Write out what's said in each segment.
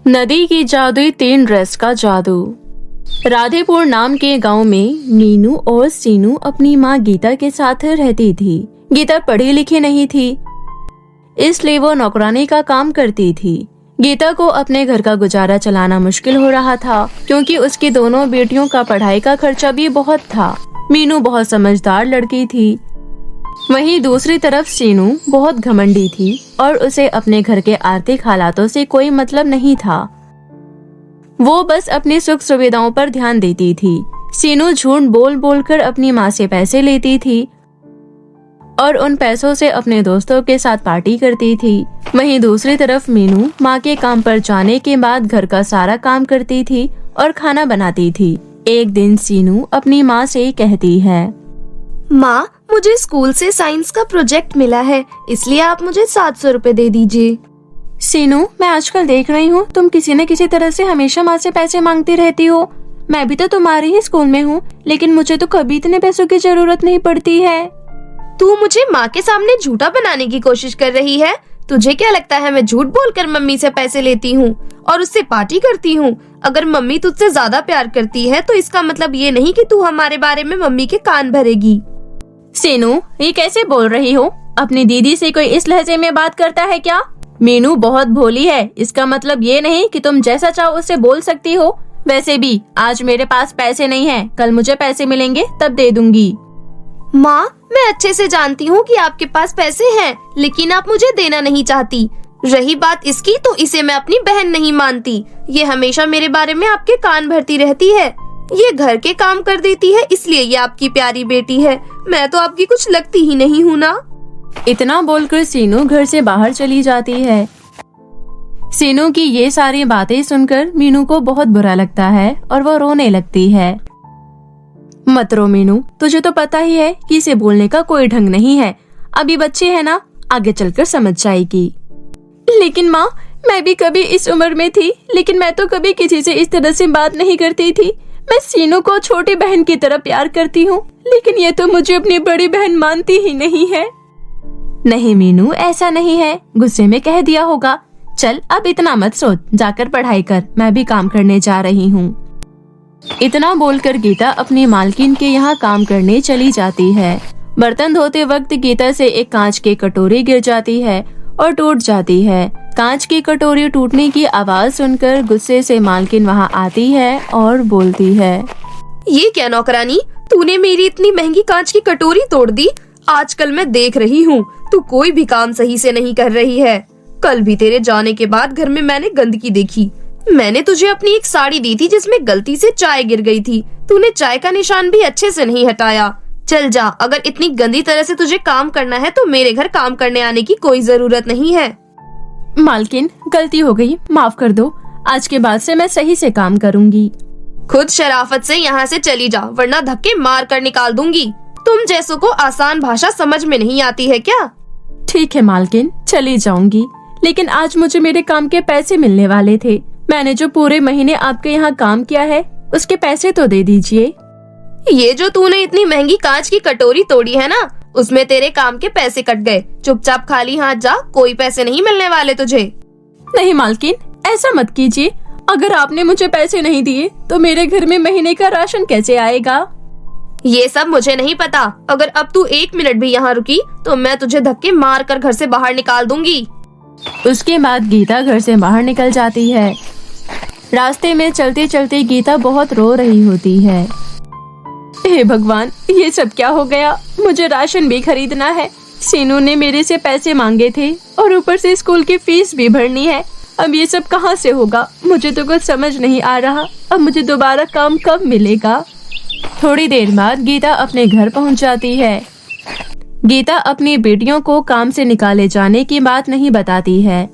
नदी की जादुई 3 ड्रेस का जादू। राधेपुर नाम के गांव में मीनू और सीनू अपनी माँ गीता के साथ रहती थी। गीता पढ़ी लिखी नहीं थी, इसलिए वो नौकरानी का काम करती थी। गीता को अपने घर का गुजारा चलाना मुश्किल हो रहा था, क्योंकि उसकी दोनों बेटियों का पढ़ाई का खर्चा भी बहुत था। मीनू बहुत समझदार लड़की थी, वहीं दूसरी तरफ सीनू बहुत घमंडी थी और उसे अपने घर के आर्थिक हालातों से कोई मतलब नहीं था। वो बस अपनी सुख सुविधाओं पर ध्यान देती थी। सीनू झूठ बोल बोल कर अपनी माँ से पैसे लेती थी और उन पैसों से अपने दोस्तों के साथ पार्टी करती थी। वहीं दूसरी तरफ मीनू माँ के काम पर जाने के बाद घर का सारा काम करती थी और खाना बनाती थी। एक दिन सीनू अपनी माँ से कहती है, माँ, मुझे स्कूल से साइंस का प्रोजेक्ट मिला है, इसलिए आप मुझे 700 रुपए दे दीजिए। सीनू, मैं आजकल देख रही हूँ तुम किसी न किसी तरह से हमेशा माँ से पैसे मांगती रहती हो। मैं भी तो तुम्हारी ही स्कूल में हूँ, लेकिन मुझे तो कभी इतने पैसों की जरूरत नहीं पड़ती है। तू मुझे माँ के सामने झूठा बनाने की कोशिश कर रही है। तुझे क्या लगता है मैं झूठ बोलकर मम्मी से पैसे लेती हूँ और उससे पार्टी करती हूँ? अगर मम्मी तुझसे ज्यादा प्यार करती है तो इसका मतलब ये नहीं कि तू हमारे बारे में मम्मी के कान भरेगी। सीनू, ये कैसे बोल रही हो? अपनी दीदी से कोई इस लहजे में बात करता है क्या? मीनू बहुत भोली है, इसका मतलब ये नहीं कि तुम जैसा चाहो उससे बोल सकती हो। वैसे भी आज मेरे पास पैसे नहीं हैं, कल मुझे पैसे मिलेंगे तब दे दूंगी। माँ, मैं अच्छे से जानती हूँ कि आपके पास पैसे हैं, लेकिन आप मुझे देना नहीं चाहती। रही बात इसकी, तो इसे मैं अपनी बहन नहीं मानती। ये हमेशा मेरे बारे में आपके कान भरती रहती है। ये घर के काम कर देती है, इसलिए ये आपकी प्यारी बेटी है। मैं तो आपकी कुछ लगती ही नहीं हूँ ना। इतना बोलकर सीनू घर से बाहर चली जाती है। सीनू की ये सारी बातें सुनकर मीनू को बहुत बुरा लगता है और वो रोने लगती है। मत रो मीनू, तुझे तो पता ही है कि इसे बोलने का कोई ढंग नहीं है। अभी बच्ची है ना, आगे चलकर समझ जाएगी। लेकिन माँ, मैं भी कभी इस उम्र में थी, लेकिन मैं तो कभी किसी से इस तरह से बात नहीं करती थी। मैं सीनू को छोटी बहन की तरह प्यार करती हूँ, लेकिन ये तो मुझे अपनी बड़ी बहन मानती ही नहीं है। नहीं मीनू, ऐसा नहीं है, गुस्से में कह दिया होगा। चल अब इतना मत सोच, जाकर पढ़ाई कर, मैं भी काम करने जा रही हूँ। इतना बोलकर गीता अपनी मालकिन के यहाँ काम करने चली जाती है। बर्तन धोते वक्त गीता से एक कांच की कटोरी गिर जाती है और टूट जाती है। कांच की कटोरी टूटने की आवाज सुनकर गुस्से से मालकिन वहाँ आती है और बोलती है, ये क्या नौकरानी, तूने मेरी इतनी महंगी कांच की कटोरी तोड़ दी। आजकल मैं देख रही हूँ तू कोई भी काम सही से नहीं कर रही है। कल भी तेरे जाने के बाद घर में मैंने गंदगी देखी। मैंने तुझे अपनी एक साड़ी दी थी जिसमें गलती से चाय गिर गई थी। तूने चाय का निशान भी अच्छे से नहीं हटाया। चल जा, अगर इतनी गंदी तरह से तुझे काम करना है तो मेरे घर काम करने आने की कोई जरूरत नहीं है। मालकिन, गलती हो गई, माफ कर दो। आज के बाद से मैं सही से काम करूंगी। खुद शराफत से यहाँ से चली जा, वरना धक्के मार कर निकाल दूंगी। तुम जैसों को आसान भाषा समझ में नहीं आती है क्या? ठीक है मालकिन, चली जाऊंगी, लेकिन आज मुझे मेरे काम के पैसे मिलने वाले थे। मैंने जो पूरे महीने आपके यहाँ काम किया है उसके पैसे तो दे दीजिए। ये जो तूने इतनी महंगी कांच की कटोरी तोड़ी है ना, उसमें तेरे काम के पैसे कट गए। चुपचाप खाली हाथ जा, कोई पैसे नहीं मिलने वाले तुझे। नहीं मालकिन, ऐसा मत कीजिए। अगर आपने मुझे पैसे नहीं दिए तो मेरे घर में महीने का राशन कैसे आएगा? ये सब मुझे नहीं पता। अगर अब तू 1 मिनट भी यहाँ रुकी तो मैं तुझे धक्के मार कर घर से बाहर निकाल दूंगी। उसके बाद गीता घर से बाहर निकल जाती है। रास्ते में चलते चलते गीता बहुत रो रही होती है। हे भगवान, ये सब क्या हो गया? मुझे राशन भी खरीदना है। सीनू ने मेरे से पैसे मांगे थे और ऊपर से स्कूल की फीस भी भरनी है। अब ये सब कहाँ से होगा? मुझे तो कुछ समझ नहीं आ रहा। अब मुझे दोबारा काम कब मिलेगा? थोड़ी देर बाद गीता अपने घर पहुँच जाती है। गीता अपनी बेटियों को काम से निकाले जाने की बात नहीं बताती है।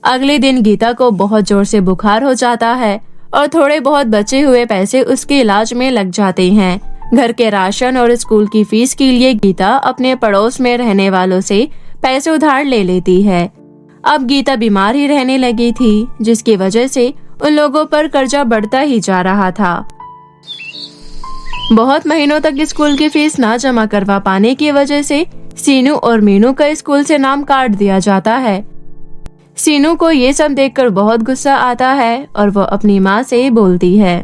अगले दिन गीता को बहुत जोर से बुखार हो जाता है और थोड़े बहुत बचे हुए पैसे उसके इलाज में लग जाते हैं। घर के राशन और स्कूल की फीस के लिए गीता अपने पड़ोस में रहने वालों से पैसे उधार ले लेती है। अब गीता बीमार ही रहने लगी थी, जिसकी वजह से उन लोगों पर कर्जा बढ़ता ही जा रहा था। बहुत महीनों तक स्कूल की फीस ना जमा करवा पाने की वजह से सीनू और मीनू का स्कूल से नाम काट दिया जाता है। सीनू को ये सब देखकर बहुत गुस्सा आता है और वो अपनी माँ से बोलती है,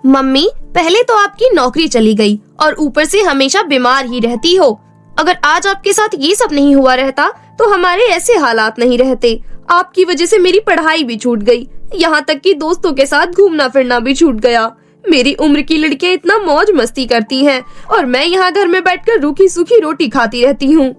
मम्मी, पहले तो आपकी नौकरी चली गई और ऊपर से हमेशा बीमार ही रहती हो। अगर आज आपके साथ ये सब नहीं हुआ रहता तो हमारे ऐसे हालात नहीं रहते। आपकी वजह से मेरी पढ़ाई भी छूट गई, यहाँ तक कि दोस्तों के साथ घूमना फिरना भी छूट गया। मेरी उम्र की लड़कियाँ इतना मौज मस्ती करती हैं और मैं यहाँ घर में बैठकर रूखी सूखी रोटी खाती रहती हूँ।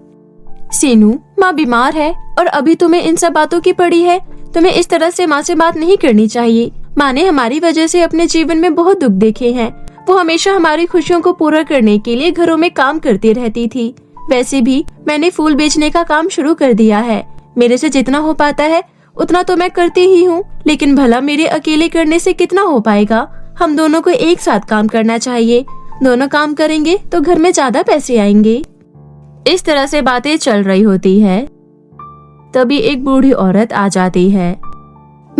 सीनू, माँ बीमार है और अभी तुम्हें इन सब बातों की पड़ी है। तुम्हें इस तरह से माँ से बात नहीं करनी चाहिए। माँ ने हमारी वजह से अपने जीवन में बहुत दुख देखे हैं। वो हमेशा हमारी खुशियों को पूरा करने के लिए घरों में काम करती रहती थी। वैसे भी मैंने फूल बेचने का काम शुरू कर दिया है। मेरे से जितना हो पाता है उतना तो मैं करती ही हूँ, लेकिन भला मेरे अकेले करने से कितना हो पाएगा। हम दोनों को एक साथ काम करना चाहिए। दोनों काम करेंगे तो घर में ज्यादा पैसे आएंगे। इस तरह से बातें चल रही होती है। तभी एक बूढ़ी औरत आ जाती है।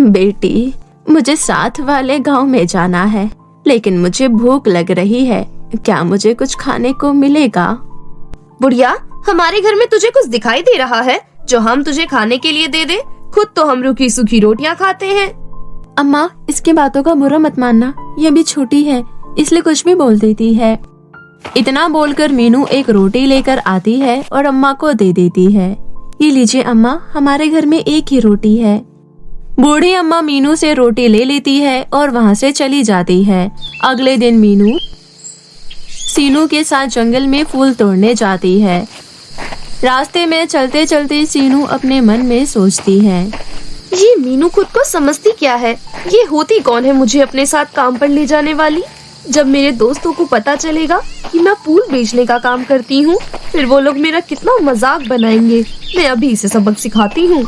बेटी, मुझे साथ वाले गांव में जाना है, लेकिन मुझे भूख लग रही है। क्या मुझे कुछ खाने को मिलेगा? बुढ़िया, हमारे घर में तुझे कुछ दिखाई दे रहा है जो हम तुझे खाने के लिए दे दे? खुद तो हम रूखी सूखी रोटियां खाते हैं। अम्मा, इसकी बातों का बुरा मत मानना। ये भी छोटी है, इसलिए कुछ भी बोल देती है। इतना बोलकर मीनू एक रोटी लेकर आती है और अम्मा को दे देती है। ये लीजिए अम्मा, हमारे घर में एक ही रोटी है। बूढ़ी अम्मा मीनू से रोटी ले लेती है और वहाँ से चली जाती है। अगले दिन मीनू सीनू के साथ जंगल में फूल तोड़ने जाती है। रास्ते में चलते चलते सीनू अपने मन में सोचती है, ये मीनू खुद को समझती क्या है? ये होती कौन है मुझे अपने साथ काम पर ले जाने वाली? जब मेरे दोस्तों को पता चलेगा कि मैं फूल बेचने का काम करती हूँ, फिर वो लोग मेरा कितना मजाक बनाएंगे। मैं अभी से सबक सिखाती हूँ।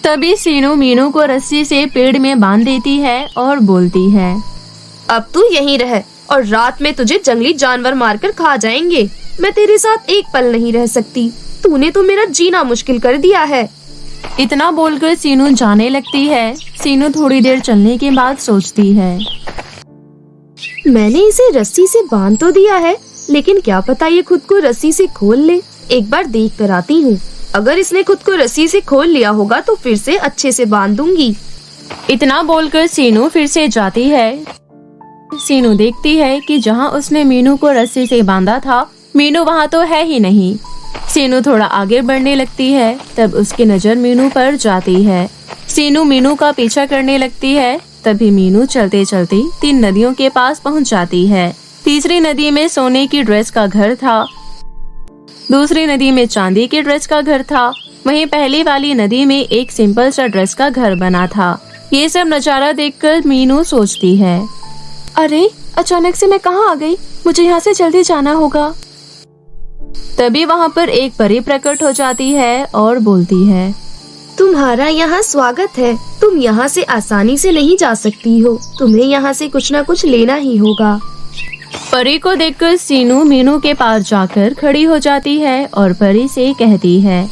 तभी सीनू मीनू को रस्सी से पेड़ में बांध देती है और बोलती है, अब तू यहीं रह और रात में तुझे जंगली जानवर मारकर खा जाएंगे। मैं तेरे साथ एक पल नहीं रह सकती। तूने तो मेरा जीना मुश्किल कर दिया है। इतना बोलकर सीनू जाने लगती है। सीनू थोड़ी देर चलने के बाद सोचती है, मैंने इसे रस्सी से बांध तो दिया है, लेकिन क्या पता ये खुद को रस्सी से खोल ले। एक बार देख कर आती हूँ। अगर इसने खुद को रस्सी से खोल लिया होगा तो फिर से अच्छे से बांध दूंगी। इतना बोलकर सीनू फिर से जाती है। सीनू देखती है कि जहाँ उसने मीनू को रस्सी से बांधा था, मीनू वहाँ तो है ही नहीं। सीनू थोड़ा आगे बढ़ने लगती है। तब उसकी नजर मीनू पर जाती है। सीनू मीनू का पीछा करने लगती है। तभी मीनू चलते चलते 3 नदियों के पास पहुँच जाती है। तीसरी नदी में सोने की ड्रेस का घर था। दूसरी नदी में चांदी के ड्रेस का घर था। वहीं पहली वाली नदी में एक सिंपल सा ड्रेस का घर बना था। ये सब नजारा देखकर मीनू सोचती है, अरे अचानक से मैं कहाँ आ गई? मुझे यहाँ से जल्दी जाना होगा। तभी वहाँ पर एक परी प्रकट हो जाती है और बोलती है, तुम्हारा यहाँ स्वागत है। तुम यहाँ से आसानी से नहीं जा सकती हो। तुम्हें यहाँ से कुछ न कुछ लेना ही होगा। परी को देखकर सीनू मीनू के पास जाकर खड़ी हो जाती है और परी से कहती है,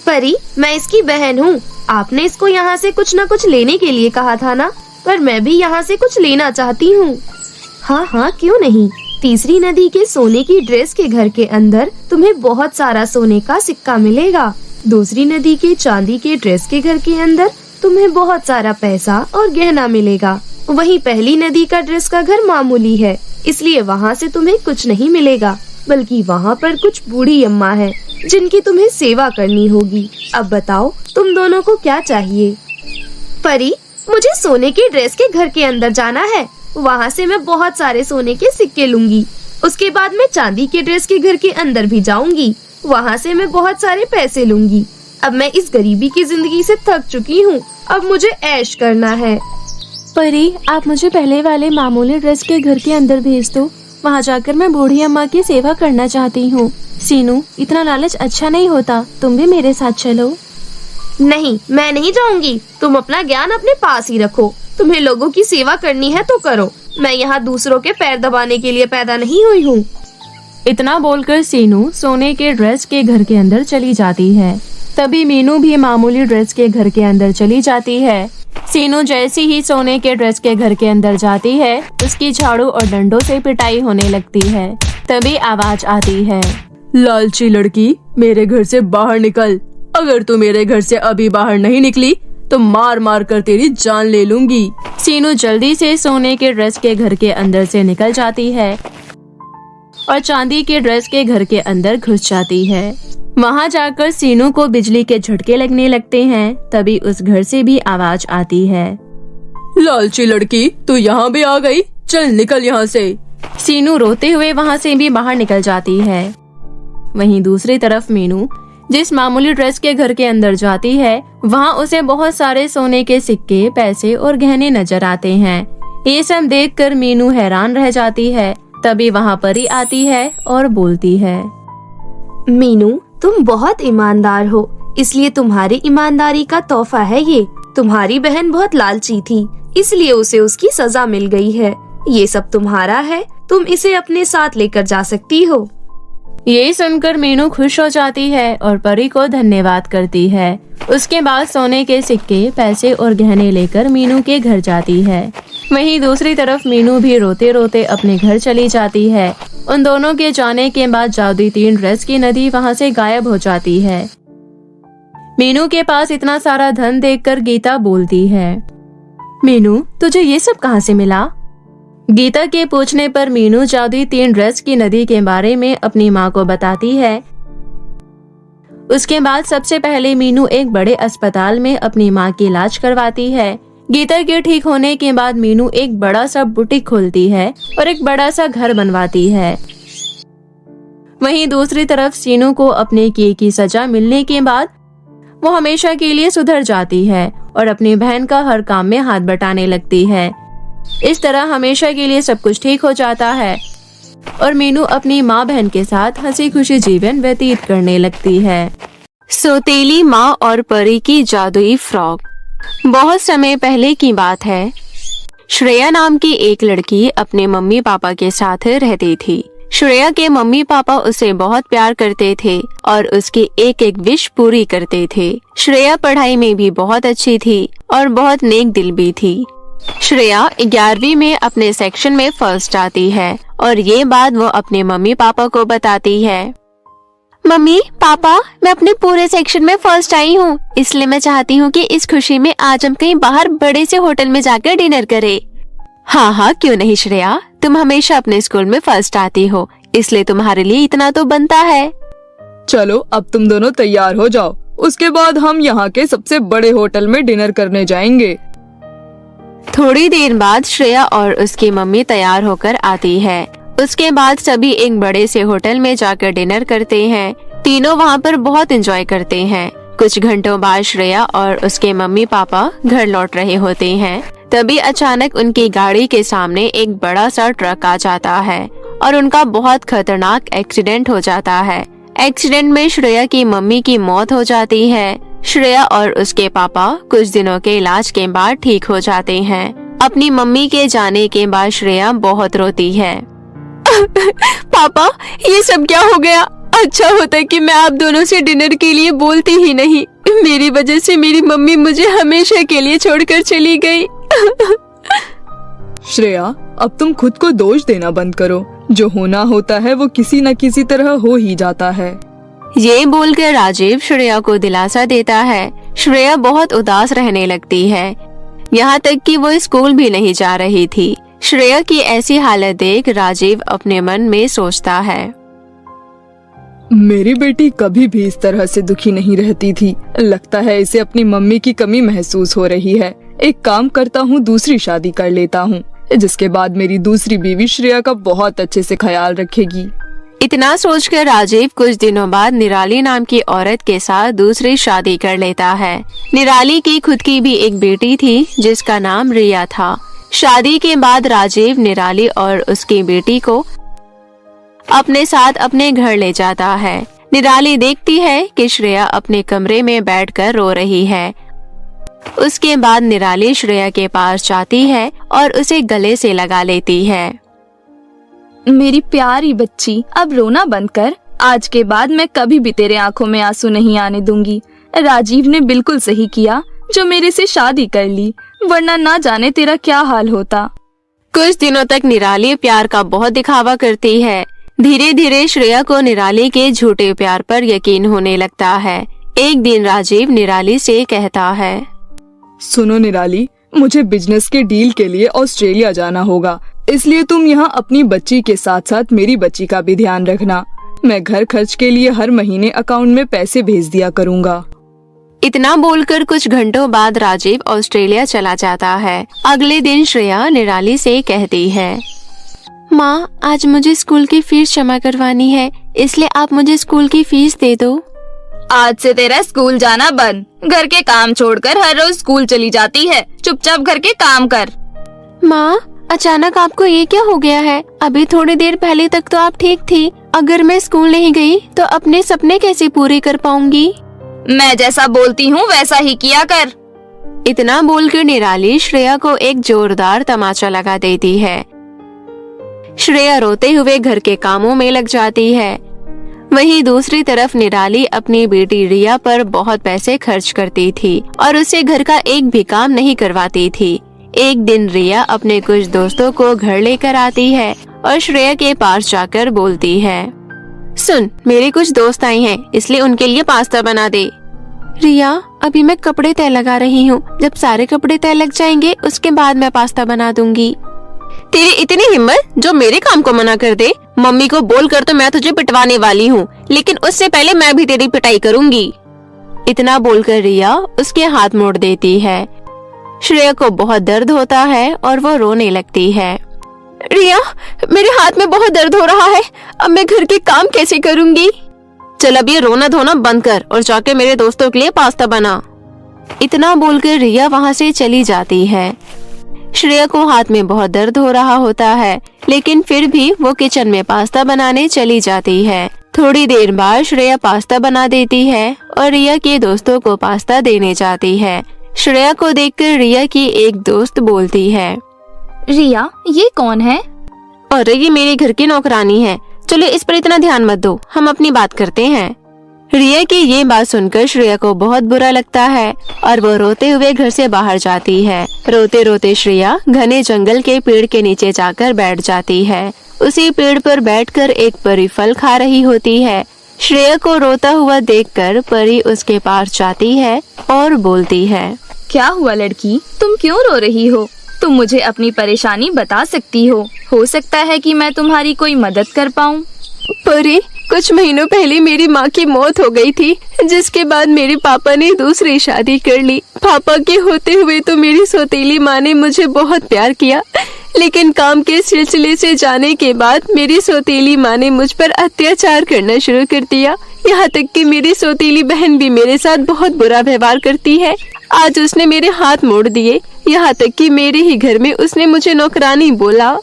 परी, मैं इसकी बहन हूँ। आपने इसको यहाँ से कुछ न कुछ लेने के लिए कहा था ना? पर मैं भी यहाँ से कुछ लेना चाहती हूँ। हाँ हाँ, क्यों नहीं। तीसरी नदी के सोने की ड्रेस के घर के अंदर तुम्हें बहुत सारा सोने का सिक्का मिलेगा। दूसरी नदी के चांदी के ड्रेस के घर के अंदर तुम्हें बहुत सारा पैसा और गहना मिलेगा। वहीं पहली नदी का ड्रेस का घर मामूली है, इसलिए वहाँ से तुम्हें कुछ नहीं मिलेगा, बल्कि वहाँ पर कुछ बूढ़ी अम्मा है जिनकी तुम्हें सेवा करनी होगी। अब बताओ, तुम दोनों को क्या चाहिए? परी, मुझे सोने के ड्रेस के घर के अंदर जाना है। वहाँ से मैं बहुत सारे सोने के सिक्के लूंगी। उसके बाद मैं चांदी के ड्रेस के घर के अंदर भी जाऊंगी। वहाँ से मैं बहुत सारे पैसे लूंगी। अब मैं इस गरीबी की जिंदगी से थक चुकी हूँ। अब मुझे ऐश करना है। परी, आप मुझे पहले वाले मामूली ड्रेस के घर के अंदर भेज दो। वहाँ जाकर मैं बूढ़ी अम्मा की सेवा करना चाहती हूँ। सीनू, इतना लालच अच्छा नहीं होता। तुम भी मेरे साथ चलो। नहीं, मैं नहीं जाऊंगी। तुम अपना ज्ञान अपने पास ही रखो। तुम्हें लोगों की सेवा करनी है तो करो। मैं यहाँ दूसरों के पैर दबाने के लिए पैदा नहीं हुई हूँ। इतना बोलकर सीनू सोने के ड्रेस के घर के अंदर चली जाती है। तभी मीनू भी मामूली ड्रेस के घर के अंदर चली जाती है। सीनू जैसी ही सोने के ड्रेस के घर के अंदर जाती है, उसकी झाड़ू और डंडों से पिटाई होने लगती है। तभी आवाज आती है, लालची लड़की, मेरे घर से बाहर निकल। अगर तू मेरे घर से अभी बाहर नहीं निकली तो मार मार कर तेरी जान ले लूंगी। सीनू जल्दी से सोने के ड्रेस के घर के अंदर से निकल जाती है और चांदी के ड्रेस के घर के अंदर घुस जाती है। वहाँ जाकर सीनू को बिजली के झटके लगने लगते हैं। तभी उस घर से भी आवाज आती है, लालची लड़की, तू यहाँ भी आ गई, चल निकल यहाँ से। सीनू रोते हुए वहाँ से भी बाहर निकल जाती है। वहीं दूसरी तरफ मीनू जिस मामूली ड्रेस के घर के अंदर जाती है, वहाँ उसे बहुत सारे सोने के सिक्के, पैसे और गहने नजर आते हैं। ये सब देखकर मीनू हैरान रह जाती है। तभी वहाँ परी आती है और बोलती है, मीनू, तुम बहुत ईमानदार हो, इसलिए तुम्हारी ईमानदारी का तोहफा है ये। तुम्हारी बहन बहुत लालची थी, इसलिए उसे उसकी सजा मिल गई है। ये सब तुम्हारा है, तुम इसे अपने साथ लेकर जा सकती हो। ये सुनकर मीनू खुश हो जाती है और परी को धन्यवाद करती है। उसके बाद सोने के सिक्के, पैसे और गहने लेकर मीनू के घर जाती है। वहीं दूसरी तरफ मीनू भी रोते रोते अपने घर चली जाती है। उन दोनों के जाने के बाद जादुई 3 ड्रेस की नदी वहाँ से गायब हो जाती है। मीनू के पास इतना सारा धन देखकर गीता बोलती है, मीनू, तुझे ये सब कहाँ से मिला? गीता के पूछने पर मीनू जादुई 3 ड्रेस की नदी के बारे में अपनी माँ को बताती है। उसके बाद सबसे पहले मीनू एक बड़े अस्पताल में अपनी माँ की इलाज करवाती है। गीता के ठीक होने के बाद मीनू एक बड़ा सा बुटीक खोलती है और एक बड़ा सा घर बनवाती है। वहीं दूसरी तरफ सीनू को अपने किए की सजा मिलने के बाद वो हमेशा के लिए सुधर जाती है और अपनी बहन का हर काम में हाथ बटाने लगती है। इस तरह हमेशा के लिए सब कुछ ठीक हो जाता है और मीनू अपनी माँ बहन के साथ हंसी खुशी जीवन व्यतीत करने लगती है। सौतेली माँ और परी की जादुई फ्रॉक। बहुत समय पहले की बात है। श्रेया नाम की एक लड़की अपने मम्मी पापा के साथ रहती थी। श्रेया के मम्मी पापा उसे बहुत प्यार करते थे और उसकी एक एक विश पूरी करते थे। श्रेया पढ़ाई में भी बहुत अच्छी थी और बहुत नेक दिल भी थी। श्रेया 11वीं में अपने सेक्शन में फर्स्ट आती है और ये बात वो अपने मम्मी पापा को बताती है। मम्मी पापा, मैं अपने पूरे सेक्शन में फर्स्ट आई हूँ, इसलिए मैं चाहती हूँ कि इस खुशी में आज हम कहीं बाहर बड़े से होटल में जाकर डिनर करें। हाँ हाँ, क्यों नहीं श्रेया, तुम हमेशा अपने स्कूल में फर्स्ट आती हो, इसलिए तुम्हारे लिए इतना तो बनता है। चलो अब तुम दोनों तैयार हो जाओ, उसके बाद हम यहाँ के सबसे बड़े होटल में डिनर करने जाएंगे। थोड़ी देर बाद श्रेया और उसकी मम्मी तैयार होकर आती है। उसके बाद सभी एक बड़े से होटल में जाकर डिनर करते हैं। तीनों वहाँ पर बहुत एंजॉय करते हैं। कुछ घंटों बाद श्रेया और उसके मम्मी पापा घर लौट रहे होते हैं। तभी अचानक उनकी गाड़ी के सामने एक बड़ा सा ट्रक आ जाता है और उनका बहुत खतरनाक एक्सीडेंट हो जाता है। एक्सीडेंट में श्रेया की मम्मी की मौत हो जाती है। श्रेया और उसके पापा कुछ दिनों के इलाज के बाद ठीक हो जाते हैं। अपनी मम्मी के जाने के बाद श्रेया बहुत रोती है। पापा, ये सब क्या हो गया? अच्छा होता कि मैं आप दोनों से डिनर के लिए बोलती ही नहीं। मेरी वजह से मेरी मम्मी मुझे हमेशा के लिए छोड़कर चली गई। श्रेया, अब तुम खुद को दोष देना बंद करो। जो होना होता है वो किसी न किसी तरह हो ही जाता है। ये बोलकर राजीव श्रेया को दिलासा देता है। श्रेया बहुत उदास रहने लगती है, यहाँ तक कि वो स्कूल भी नहीं जा रही थी। श्रेया की ऐसी हालत देख राजीव अपने मन में सोचता है, मेरी बेटी कभी भी इस तरह से दुखी नहीं रहती थी। लगता है इसे अपनी मम्मी की कमी महसूस हो रही है। एक काम करता हूँ, दूसरी शादी कर लेता हूँ, जिसके बाद मेरी दूसरी बीवी श्रेया का बहुत अच्छे से ख्याल रखेगी। इतना सोचकर राजीव कुछ दिनों बाद निराली नाम की औरत के साथ दूसरी शादी कर लेता है। निराली की खुद की भी एक बेटी थी जिसका नाम रिया था। शादी के बाद राजीव निराली और उसकी बेटी को अपने साथ अपने घर ले जाता है। निराली देखती है कि श्रेया अपने कमरे में बैठकर रो रही है। उसके बाद निराली श्रेया के पास जाती है और उसे गले से लगा लेती है। मेरी प्यारी बच्ची, अब रोना बंद कर। आज के बाद मैं कभी भी तेरे आंखों में आंसू नहीं आने दूंगी। राजीव ने बिल्कुल सही किया जो मेरे से शादी कर ली, वरना ना जाने तेरा क्या हाल होता। कुछ दिनों तक निराली प्यार का बहुत दिखावा करती है। धीरे धीरे श्रेया को निराली के झूठे प्यार पर यकीन होने लगता है। एक दिन राजीव निराली से कहता है, सुनो निराली, मुझे बिजनेस के डील के लिए ऑस्ट्रेलिया जाना होगा, इसलिए तुम यहाँ अपनी बच्ची के साथ साथ मेरी बच्ची का भी ध्यान रखना। मैं घर खर्च के लिए हर महीने अकाउंट में पैसे भेज दिया करूँगा। इतना बोलकर कुछ घंटों बाद राजीव ऑस्ट्रेलिया चला जाता है। अगले दिन श्रेया निराली से कहती है, माँ, आज मुझे स्कूल की फीस जमा करवानी है, इसलिए आप मुझे स्कूल की फीस दे दो। आज से तेरा स्कूल जाना बंद। घर के काम छोड़कर हर रोज स्कूल चली जाती है। चुपचाप घर के काम कर। माँ, अचानक आपको ये क्या हो गया है? अभी थोड़ी देर पहले तक तो आप ठीक थी। अगर मैं स्कूल नहीं गई तो अपने सपने कैसे पूरे कर पाऊंगी? मैं जैसा बोलती हूँ वैसा ही किया कर। इतना बोलकर निराली श्रेया को एक जोरदार तमाचा लगा देती है। श्रेया रोते हुए घर के कामों में लग जाती है। वहीं दूसरी तरफ निराली अपनी बेटी रिया पर बहुत पैसे खर्च करती थी और उसे घर का एक भी काम नहीं करवाती थी। एक दिन रिया अपने कुछ दोस्तों को घर लेकर आती है और श्रेया के पास जाकर बोलती है, सुन, मेरे कुछ दोस्त आए हैं, इसलिए उनके लिए पास्ता बना दे। रिया, अभी मैं कपड़े तय लगा रही हूँ, जब सारे कपड़े तय लग जाएंगे उसके बाद मैं पास्ता बना दूंगी। तेरी इतनी हिम्मत जो मेरे काम को मना कर दे? मम्मी को बोल कर तो मैं तुझे पिटवाने वाली हूँ, लेकिन उससे पहले मैं भी तेरी पिटाई करूंगी। इतना बोलकर रिया उसके हाथ मोड़ देती है। श्रेया को बहुत दर्द होता है और वो रोने लगती है। रिया, मेरे हाथ में बहुत दर्द हो रहा है, अब मैं घर के काम कैसे करूंगी? चल अब ये रोना धोना बंद कर और जाके मेरे दोस्तों के लिए पास्ता बना। इतना बोलकर रिया वहाँ से चली जाती है। श्रेया को हाथ में बहुत दर्द हो रहा होता है, लेकिन फिर भी वो किचन में पास्ता बनाने चली जाती है। थोड़ी देर बाद श्रेया पास्ता बना देती है और रिया के दोस्तों को पास्ता देने जाती है। श्रेया को देखकर रिया की एक दोस्त बोलती है, रिया, ये कौन है? अरे ये मेरे घर की नौकरानी है। चलो इस पर इतना ध्यान मत दो, हम अपनी बात करते हैं। रिया की ये बात सुनकर श्रेया को बहुत बुरा लगता है और वो रोते हुए घर से बाहर जाती है। रोते रोते श्रेया घने जंगल के पेड़ के नीचे जाकर बैठ जाती है। उसी पेड़ पर बैठकर एक परी फल खा रही होती है। श्रेया को रोता हुआ देखकर परी उसके पास जाती है और बोलती है, क्या हुआ लड़की, तुम क्यों रो रही हो? तुम मुझे अपनी परेशानी बता सकती हो सकता है कि मैं तुम्हारी कोई मदद कर पाऊँ। परी, कुछ महीनों पहले मेरी माँ की मौत हो गई थी, जिसके बाद मेरे पापा ने दूसरी शादी कर ली। पापा के होते हुए तो मेरी सौतेली माँ ने मुझे बहुत प्यार किया, लेकिन काम के सिलसिले से जाने के बाद मेरी सौतेली माँ ने मुझ पर अत्याचार करना शुरू कर दिया। यहाँ तक कि मेरी सौतेली बहन भी मेरे साथ बहुत बुरा व्यवहार करती है। आज उसने मेरे हाथ मोड़ दिए, यहाँ तक कि मेरे ही घर में उसने मुझे नौकरानी बोला।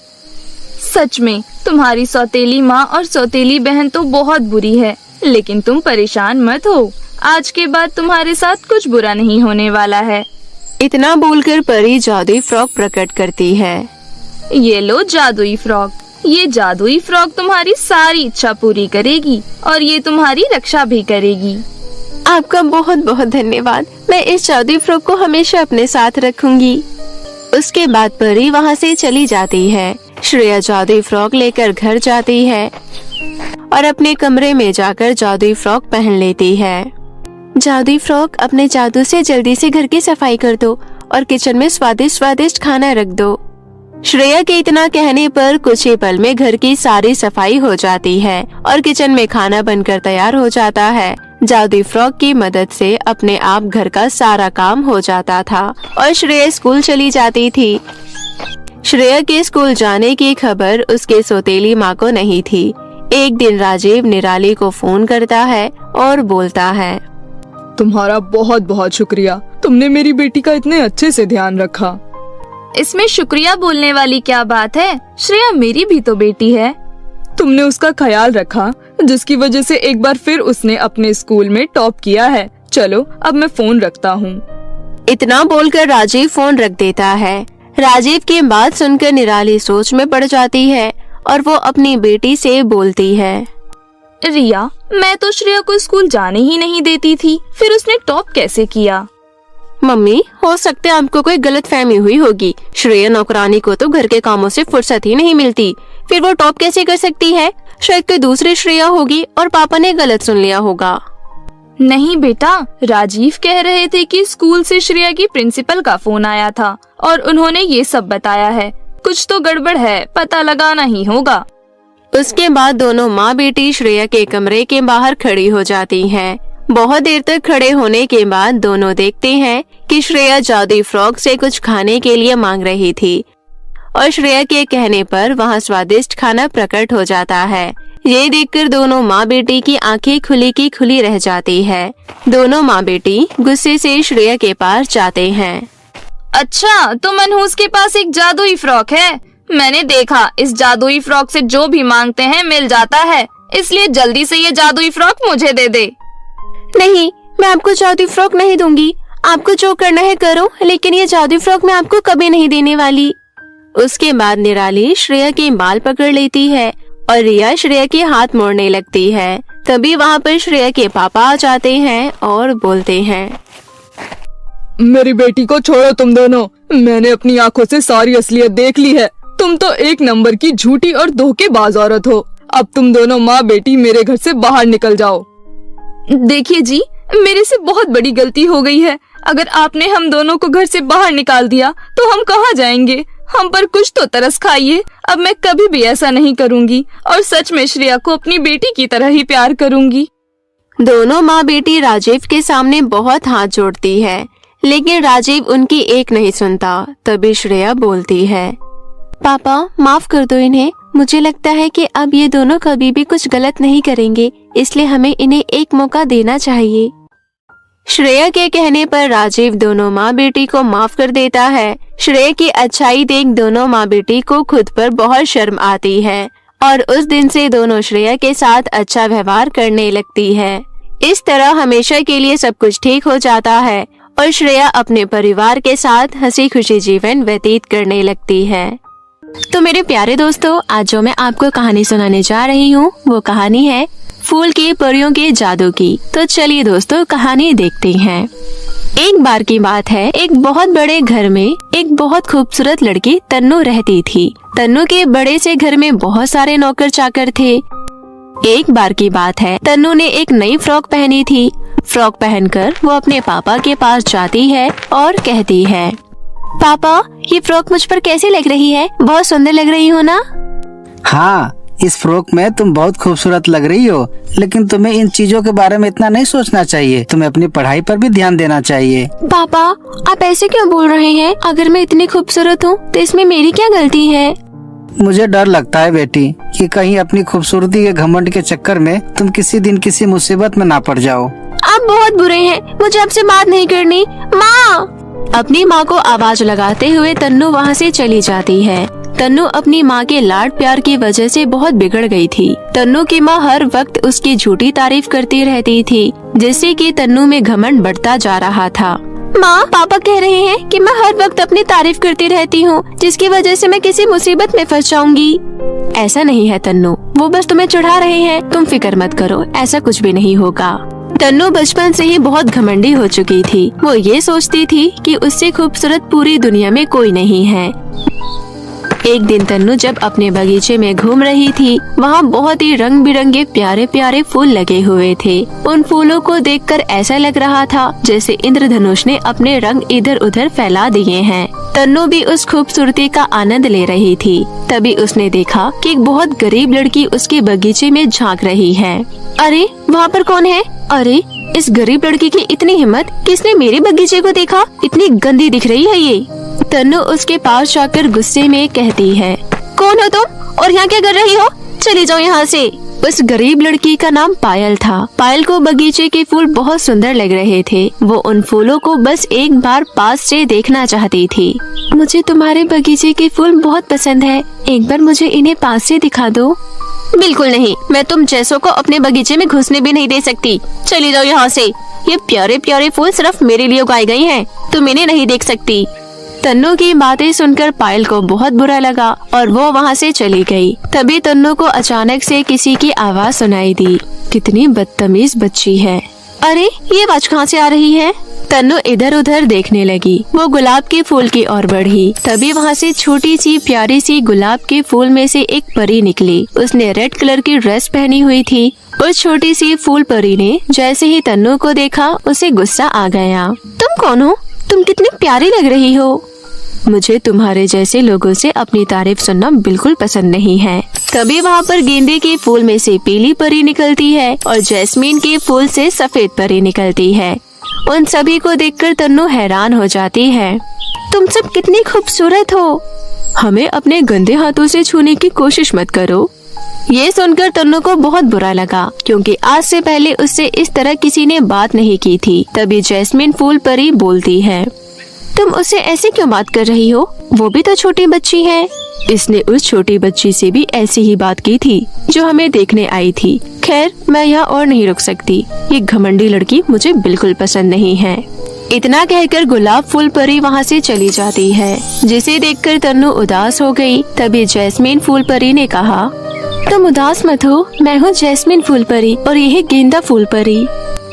सच में तुम्हारी सौतेली माँ और सौतेली बहन तो बहुत बुरी है, लेकिन तुम परेशान मत हो, आज के बाद तुम्हारे साथ कुछ बुरा नहीं होने वाला है। इतना बोलकर परी जादुई फ्रॉक प्रकट करती है। ये लो जादुई फ्रॉक। ये जादुई फ्रॉक तुम्हारी सारी इच्छा पूरी करेगी और ये तुम्हारी रक्षा भी करेगी। आपका बहुत बहुत धन्यवाद। मैं इस जादुई फ्रॉक को हमेशा अपने साथ रखूंगी। उसके बाद परी वहाँ से चली जाती है। श्रेया जादुई फ्रॉक लेकर घर जाती है और अपने कमरे में जाकर जादुई फ्रॉक पहन लेती है। जादुई फ्रॉक, अपने जादू से जल्दी से घर की सफाई कर दो और किचन में स्वादिष्ट स्वादिष्ट खाना रख दो। श्रेया के इतना कहने पर कुछ ही पल में घर की सारी सफाई हो जाती है और किचन में खाना बनकर तैयार हो जाता है। जादुई फ्रॉक की मदद से अपने आप घर का सारा काम हो जाता था और श्रेया स्कूल चली जाती थी। श्रेया के स्कूल जाने की खबर उसके सौतेली माँ को नहीं थी। एक दिन राजीव निराली को फोन करता है और बोलता है, तुम्हारा बहुत बहुत शुक्रिया, तुमने मेरी बेटी का इतने अच्छे से ध्यान रखा। इसमें शुक्रिया बोलने वाली क्या बात है? श्रेया मेरी भी तो बेटी है। तुमने उसका ख्याल रखा, जिसकी वजह से एक बार फिर उसने अपने स्कूल में टॉप किया है। चलो अब मैं फोन रखता हूँ। इतना बोलकर राजीव फोन रख देता है। राजीव की बात सुनकर निराली सोच में पड़ जाती है और वो अपनी बेटी से बोलती है, रिया, मैं तो श्रेया को स्कूल जाने ही नहीं देती थी, फिर उसने टॉप कैसे किया? मम्मी, हो सकता है आपको कोई गलतफहमी हुई होगी। श्रेया नौकरानी को तो घर के कामों से फुर्सत ही नहीं मिलती, फिर वो टॉप कैसे कर सकती है? शायद कोई दूसरी श्रेया होगी और पापा ने गलत सुन लिया होगा। नहीं बेटा, राजीव कह रहे थे कि स्कूल से श्रेया की प्रिंसिपल का फोन आया था और उन्होंने ये सब बताया है। कुछ तो गड़बड़ है, पता लगाना ही होगा। उसके बाद दोनों माँ बेटी श्रेया के कमरे के बाहर खड़ी हो जाती हैं। बहुत देर तक खड़े होने के बाद दोनों देखते हैं कि श्रेया जादुई फ्रॉक से कुछ खाने के लिए मांग रही थी और श्रेया के कहने पर वहाँ स्वादिष्ट खाना प्रकट हो जाता है। ये देखकर दोनों माँ बेटी की आंखें खुली की खुली रह जाती है। दोनों माँ बेटी गुस्से से श्रेया के पास जाते हैं। अच्छा, तो मनहूस के पास एक जादुई फ्रॉक है। मैंने देखा इस जादुई फ्रॉक से जो भी मांगते हैं मिल जाता है, इसलिए जल्दी से ये जादुई फ्रॉक मुझे दे दे। नहीं, मैं आपको जादुई फ्रॉक नहीं दूंगी। आपको जो करना है करो, लेकिन ये जादुई फ्रॉक मैं आपको कभी नहीं देने वाली। उसके बाद निराली श्रेया के बाल पकड़ लेती है और रिया श्रेया के हाथ मोड़ने लगती है। तभी वहाँ पर श्रेया के पापा आ जाते हैं और बोलते हैं, मेरी बेटी को छोड़ो तुम दोनों। मैंने अपनी आंखों से सारी असलियत देख ली है। तुम तो एक नंबर की झूठी और धोखेबाज औरत हो। अब तुम दोनों माँ बेटी मेरे घर से बाहर निकल जाओ। देखिए जी, मेरे से बहुत बड़ी गलती हो गई है। अगर आपने हम दोनों को घर से बाहर निकाल दिया तो हम कहाँ जाएंगे? हम पर कुछ तो तरस खाइए। अब मैं कभी भी ऐसा नहीं करूँगी और सच में श्रेया को अपनी बेटी की तरह ही प्यार करूँगी। दोनों माँ बेटी राजीव के सामने बहुत हाथ जोड़ती है, लेकिन राजीव उनकी एक नहीं सुनता। तभी श्रेया बोलती है, पापा माफ कर दो इन्हें। मुझे लगता है कि अब ये दोनों कभी भी कुछ गलत नहीं करेंगे, इसलिए हमें इन्हें एक मौका देना चाहिए। श्रेया के कहने पर राजीव दोनों माँ बेटी को माफ कर देता है। श्रेया की अच्छाई देख दोनों माँ बेटी को खुद पर बहुत शर्म आती है और उस दिन से दोनों श्रेया के साथ अच्छा व्यवहार करने लगती है। इस तरह हमेशा के लिए सब कुछ ठीक हो जाता है और श्रेया अपने परिवार के साथ हंसी खुशी जीवन व्यतीत करने लगती है। तो मेरे प्यारे दोस्तों, आज जो मैं आपको कहानी सुनाने जा रही हूँ वो कहानी है फूल की परियों के जादू की। तो चलिए दोस्तों, कहानी देखते हैं। एक बार की बात है, एक बहुत बड़े घर में एक बहुत खूबसूरत लड़की तन्नू रहती थी। तन्नू के बड़े से घर में बहुत सारे नौकर चाकर थे। एक बार की बात है, तन्नू ने एक नई फ्रॉक पहनी थी। फ्रॉक पहनकर वो अपने पापा के पास जाती है और कहती है, पापा ये फ्रॉक मुझ पर कैसी लग रही है? बहुत सुंदर लग रही हो ना? हाँ, इस फ्रॉक में तुम बहुत खूबसूरत लग रही हो, लेकिन तुम्हें इन चीजों के बारे में इतना नहीं सोचना चाहिए। तुम्हें अपनी पढ़ाई पर भी ध्यान देना चाहिए। पापा आप ऐसे क्यों बोल रहे हैं? अगर मैं इतनी खूबसूरत हूँ तो इसमें मेरी क्या गलती है? मुझे डर लगता है बेटी कि कहीं अपनी खूबसूरती के घमंड के चक्कर में तुम किसी दिन किसी मुसीबत में ना पड़ जाओ। आप बहुत बुरे हैं, मुझे आपसे बात नहीं करनी। माँ! अपनी माँ को आवाज लगाते हुए तन्नू वहाँ से चली जाती है। तन्नू अपनी माँ के लाड प्यार की वजह से बहुत बिगड़ गई थी। तन्नू की माँ हर वक्त उसकी झूठी तारीफ करती रहती थी, जिससे कि तन्नू में घमंड बढ़ता जा रहा था। माँ, पापा कह रहे हैं कि मैं हर वक्त अपनी तारीफ करती रहती हूँ, जिसकी वजह से मैं किसी मुसीबत में फंस जाऊंगी। ऐसा नहीं है तन्नू, वो बस तुम्हें चिढ़ा रहे हैं। तुम फिक्र मत करो, ऐसा कुछ भी नहीं होगा। तन्नू बचपन से ही बहुत घमंडी हो चुकी थी। वो ये सोचती थी कि उससे खूबसूरत पूरी दुनिया में कोई नहीं है। एक दिन तन्नू जब अपने बगीचे में घूम रही थी, वहाँ बहुत ही रंग बिरंगे प्यारे प्यारे फूल लगे हुए थे। उन फूलों को देखकर ऐसा लग रहा था जैसे इंद्रधनुष ने अपने रंग इधर उधर फैला दिए हैं। तन्नू भी उस खूबसूरती का आनंद ले रही थी। तभी उसने देखा कि एक बहुत गरीब लड़की उसके बगीचे में झांक रही है। अरे वहाँ पर कौन है? अरे इस गरीब लड़की की इतनी हिम्मत, किसने मेरे बगीचे को देखा? इतनी गंदी दिख रही है ये। तन्नू उसके पास जाकर गुस्से में कहती है, कौन हो तुम और यहाँ क्या कर रही हो? चली जाओ यहाँ से। उस गरीब लड़की का नाम पायल था। पायल को बगीचे के फूल बहुत सुंदर लग रहे थे। वो उन फूलों को बस एक बार पास से देखना चाहती थी। मुझे तुम्हारे बगीचे के फूल बहुत पसंद है, एक बार मुझे इन्हें पास से दिखा दो। बिल्कुल नहीं, मैं तुम जैसों को अपने बगीचे में घुसने भी नहीं दे सकती। चली जाओ यहाँ से। ये प्यारे प्यारे फूल सिर्फ मेरे लिए उगाए गए हैं, तुम इन्हें नहीं देख सकती। तन्नू की बातें सुनकर पायल को बहुत बुरा लगा और वो वहाँ से चली गई। तभी तन्नू को अचानक से किसी की आवाज सुनाई दी। कितनी बदतमीज बच्ची है। अरे ये आवाज कहाँ से आ रही है? तन्नू इधर उधर देखने लगी। वो गुलाब के फूल की ओर बढ़ी। तभी वहाँ से छोटी सी प्यारी सी गुलाब के फूल में से एक परी निकली। उसने रेड कलर की ड्रेस पहनी हुई थी। उस छोटी सी फूल परी ने जैसे ही तन्नू को देखा उसे गुस्सा आ गया। तुम कौन हो? तुम कितनी प्यारी लग रही हो। मुझे तुम्हारे जैसे लोगों से अपनी तारीफ सुनना बिल्कुल पसंद नहीं है। तभी वहाँ पर गेंदे के फूल में से पीली परी निकलती है और जैस्मीन के फूल से सफेद परी निकलती है। उन सभी को देखकर तन्नू हैरान हो जाती है। तुम सब कितनी खूबसूरत हो। हमें अपने गंदे हाथों से छूने की कोशिश मत करो। ये सुनकर तन्नू को बहुत बुरा लगा, क्योंकि आज से पहले उससे इस तरह किसी ने बात नहीं की थी। तभी जैस्मीन फूल परी बोलती है, तुम उससे ऐसे क्यों बात कर रही हो? वो भी तो छोटी बच्ची है। इसने उस छोटी बच्ची से भी ऐसी ही बात की थी जो हमें देखने आई थी। खैर, मैं यहाँ और नहीं रुक सकती। ये घमंडी लड़की मुझे बिल्कुल पसंद नहीं है। इतना कहकर गुलाब फूल परी वहाँ से चली जाती है, जिसे देखकर तन्नू उदास हो गई। तभी जैस्मीन फूल परी ने कहा, तुम उदास मत हो, मैं हूँ जैस्मीन फूल परी और ये है गेंदा फूल परी।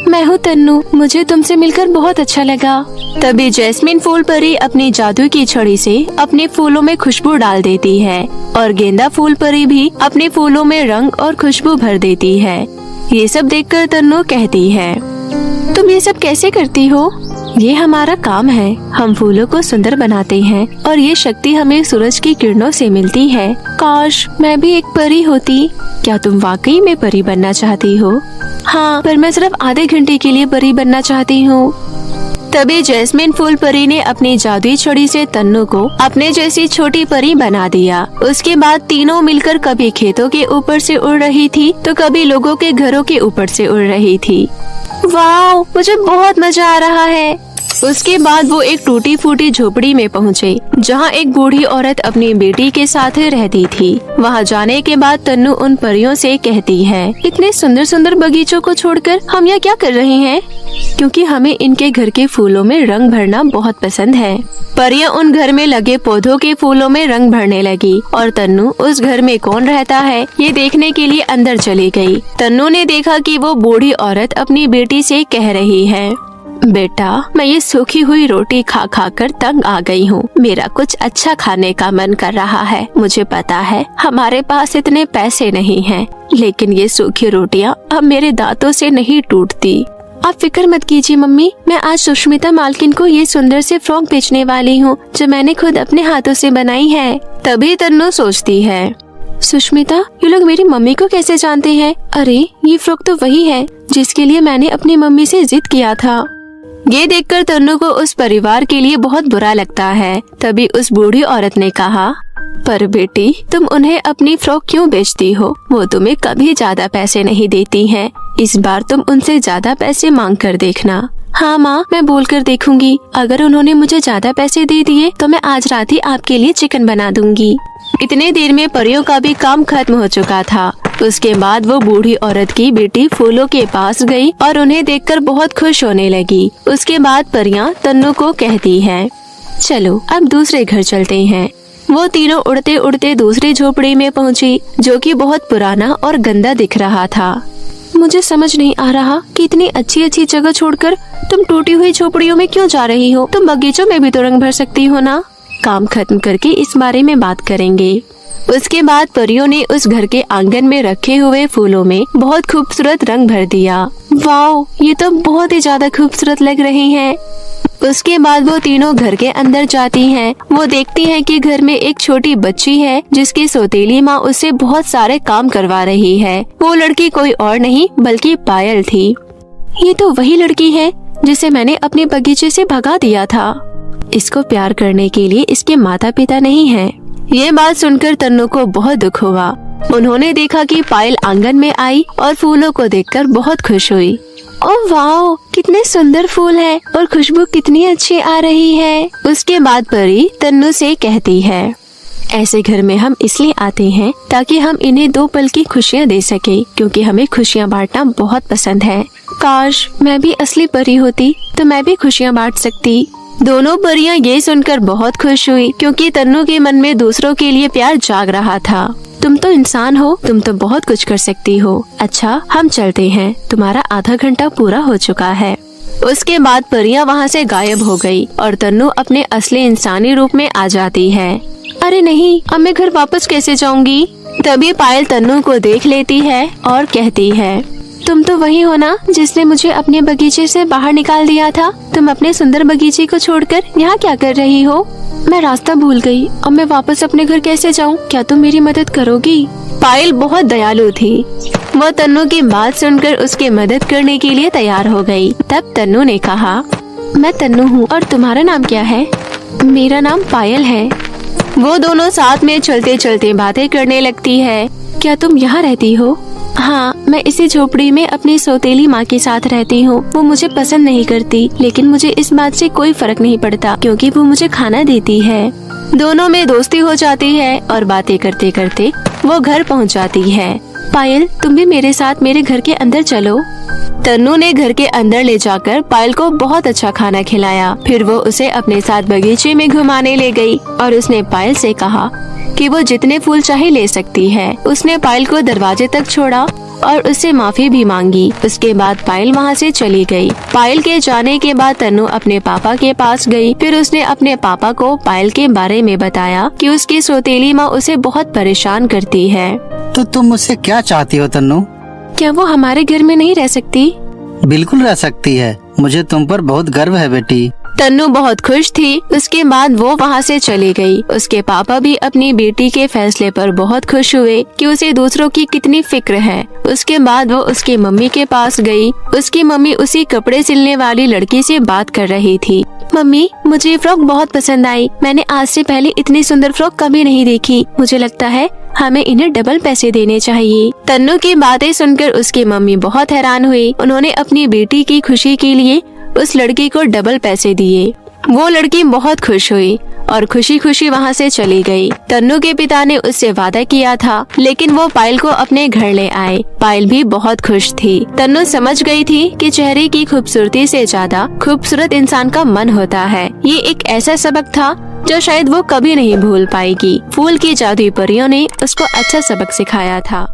मैं हूँ तन्नू, मुझे तुमसे मिलकर बहुत अच्छा लगा। तभी जैस्मीन फूल परी अपनी जादू की छड़ी से अपने फूलों में खुशबू डाल देती है और गेंदा फूल परी भी अपने फूलों में रंग और खुशबू भर देती है। ये सब देखकर तन्नू कहती है, तुम ये सब कैसे करती हो? ये हमारा काम है। हम फूलों को सुंदर बनाते हैं और ये शक्ति हमें सूरज की किरणों से मिलती है। काश मैं भी एक परी होती। क्या तुम वाकई में परी बनना चाहती हो? हाँ, पर मैं सिर्फ आधे घंटे के लिए परी बनना चाहती हूँ। तभी जैस्मीन फूल परी ने अपनी जादुई छड़ी से तन्नू को अपने जैसी छोटी परी बना दिया। उसके बाद तीनों मिलकर कभी खेतों के ऊपर से उड़ रही थी तो कभी लोगों के घरों के ऊपर से उड़ रही थी। वाह, मुझे बहुत मजा आ रहा है। उसके बाद वो एक टूटी फूटी झोपड़ी में पहुँचे, जहाँ एक बूढ़ी औरत अपनी बेटी के साथ रहती थी। वहाँ जाने के बाद तन्नू उन परियों से कहती है, इतने सुंदर सुंदर बगीचों को छोड़कर हम यहाँ क्या कर रहे हैं? क्योंकि हमें इनके घर के फूलों में रंग भरना बहुत पसंद है। परियां उन घर में लगे पौधों के फूलों में रंग भरने लगी और तन्नू उस घर में कौन रहता है ये देखने के लिए अंदर चली गई। तन्नू ने देखा कि वो बूढ़ी औरत अपनी बेटी से कह रही है, बेटा, मैं ये सूखी हुई रोटी खा खा कर तंग आ गई हूँ। मेरा कुछ अच्छा खाने का मन कर रहा है। मुझे पता है हमारे पास इतने पैसे नहीं हैं, लेकिन ये सूखी रोटियाँ अब मेरे दांतों से नहीं टूटती। आप फिक्र मत कीजिए मम्मी, मैं आज सुष्मिता मालकिन को ये सुंदर से फ्रॉक बेचने वाली हूँ जो मैंने खुद अपने हाथों से बनाई है। तभी तन्नू सोचती है, सुष्मिता, ये लोग मेरी मम्मी को कैसे जानते हैं? अरे, ये फ्रॉक तो वही है जिसके लिए मैंने अपनी मम्मी से जिद किया था। ये देखकर तन्नू को उस परिवार के लिए बहुत बुरा लगता है। तभी उस बूढ़ी औरत ने कहा, पर बेटी, तुम उन्हें अपनी फ्रॉक क्यों बेचती हो? वो तुम्हें कभी ज्यादा पैसे नहीं देती हैं। इस बार तुम उनसे ज्यादा पैसे मांग कर देखना। हाँ माँ, मैं बोल कर देखूंगी। अगर उन्होंने मुझे ज्यादा पैसे दे दिए तो मैं आज रात ही आपके लिए चिकन बना दूंगी। इतने देर में परियों का भी काम खत्म हो चुका था। उसके बाद वो बूढ़ी औरत की बेटी फूलों के पास गई और उन्हें देखकर बहुत खुश होने लगी। उसके बाद परियां तन्नू को कहती है, चलो अब दूसरे घर चलते हैं। वो तीनों उड़ते उड़ते दूसरी झोपड़ी में पहुँची, जो कि बहुत पुराना और गंदा दिख रहा था। मुझे समझ नहीं आ रहा कि इतनी अच्छी अच्छी जगह छोड़कर तुम टूटी हुई झोपड़ियों में क्यों जा रही हो? तुम बगीचों में भी तो रंग भर सकती हो ना। काम खत्म करके इस बारे में बात करेंगे। उसके बाद परियों ने उस घर के आंगन में रखे हुए फूलों में बहुत खूबसूरत रंग भर दिया। वाओ, ये तो बहुत ही ज्यादा खूबसूरत लग रही हैं। उसके बाद वो तीनों घर के अंदर जाती हैं। वो देखती हैं कि घर में एक छोटी बच्ची है जिसकी सौतेली माँ उससे बहुत सारे काम करवा रही है। वो लड़की कोई और नहीं बल्कि पायल थी। ये तो वही लड़की है जिसे मैंने अपने बगीचे से भगा दिया था। इसको प्यार करने के लिए इसके माता पिता नहीं हैं। ये बात सुनकर तन्नू को बहुत दुख हुआ। उन्होंने देखा कि पायल आंगन में आई और फूलों को देखकर बहुत खुश हुई। ओह वाओ, कितने सुंदर फूल हैं और खुशबू कितनी अच्छी आ रही है। उसके बाद परी तन्नू से कहती है, ऐसे घर में हम इसलिए आते हैं ताकि हम इन्हें 2 पल की खुशियाँ दे सके, क्योंकि हमें खुशियाँ बांटना बहुत पसंद है। काश मैं भी असली परी होती तो मैं भी खुशियाँ बांट सकती। दोनों परियां ये सुनकर बहुत खुश हुई, क्योंकि तन्नू के मन में दूसरों के लिए प्यार जाग रहा था। तुम तो इंसान हो, तुम तो बहुत कुछ कर सकती हो। अच्छा, हम चलते हैं, तुम्हारा आधा घंटा पूरा हो चुका है। उसके बाद परियां वहाँ से गायब हो गई और तन्नू अपने असली इंसानी रूप में आ जाती है। अरे नहीं, अब मैं घर वापस कैसे जाऊंगी? तभी पायल तन्नू को देख लेती है और कहती है, तुम तो वही हो ना जिसने मुझे अपने बगीचे से बाहर निकाल दिया था। तुम अपने सुंदर बगीचे को छोड़कर यहाँ क्या कर रही हो? मैं रास्ता भूल गई, अब मैं वापस अपने घर कैसे जाऊँ? क्या तुम मेरी मदद करोगी? पायल बहुत दयालु थी। वो तन्नू की बात सुनकर उसकी मदद करने के लिए तैयार हो गई। तब तन्नू ने कहा, मैं तन्नू हूँ और तुम्हारा नाम क्या है? मेरा नाम पायल है। वो दोनों साथ में चलते चलते बातें करने लगती है। क्या तुम यहाँ रहती हो? हाँ, मैं इसी झोपड़ी में अपनी सौतेली माँ के साथ रहती हूँ। वो मुझे पसंद नहीं करती, लेकिन मुझे इस बात से कोई फर्क नहीं पड़ता क्योंकि वो मुझे खाना देती है। दोनों में दोस्ती हो जाती है और बातें करते करते वो घर पहुँच जाती है। पायल, तुम भी मेरे साथ मेरे घर के अंदर चलो। तन्नू ने घर के अंदर ले जाकर पायल को बहुत अच्छा खाना खिलाया। फिर वो उसे अपने साथ बगीचे में घुमाने ले गई और उसने पायल से कहा कि वो जितने फूल चाहे ले सकती है। उसने पायल को दरवाजे तक छोड़ा और उससे माफी भी मांगी। उसके बाद पायल वहाँ से चली गई। पायल के जाने के बाद तन्नू अपने पापा के पास गई। फिर उसने अपने पापा को पायल के बारे में बताया कि उसकी सौतेली माँ उसे बहुत परेशान करती है। तो तुम मुझसे क्या चाहती हो तन्नू? क्या वो हमारे घर में नहीं रह सकती? बिल्कुल रह सकती है। मुझे तुम पर बहुत गर्व है बेटी। तन्नू बहुत खुश थी। उसके बाद वो वहाँ से चली गई। उसके पापा भी अपनी बेटी के फैसले पर बहुत खुश हुए कि उसे दूसरों की कितनी फिक्र है। उसके बाद वो उसकी मम्मी के पास गई। उसकी मम्मी उसी कपड़े सिलने वाली लड़की से बात कर रही थी। मम्मी, मुझे ये फ्रॉक बहुत पसंद आई। मैंने आज से पहले इतनी सुंदर फ्रॉक कभी नहीं देखी। मुझे लगता है हमें इन्हें डबल पैसे देने चाहिए। तन्नू की बातें सुनकर उसकी मम्मी बहुत हैरान हुई। उन्होंने अपनी बेटी की खुशी के लिए उस लड़की को डबल पैसे दिए। वो लड़की बहुत खुश हुई और खुशी खुशी वहाँ से चली गई। तन्नू के पिता ने उससे वादा किया था, लेकिन वो पायल को अपने घर ले आए। पायल भी बहुत खुश थी। तन्नू समझ गई थी कि चेहरे की खूबसूरती से ज्यादा खूबसूरत इंसान का मन होता है। ये एक ऐसा सबक था जो शायद वो कभी नहीं भूल पाएगी। फूल की जादुई परियों ने उसको अच्छा सबक सिखाया था।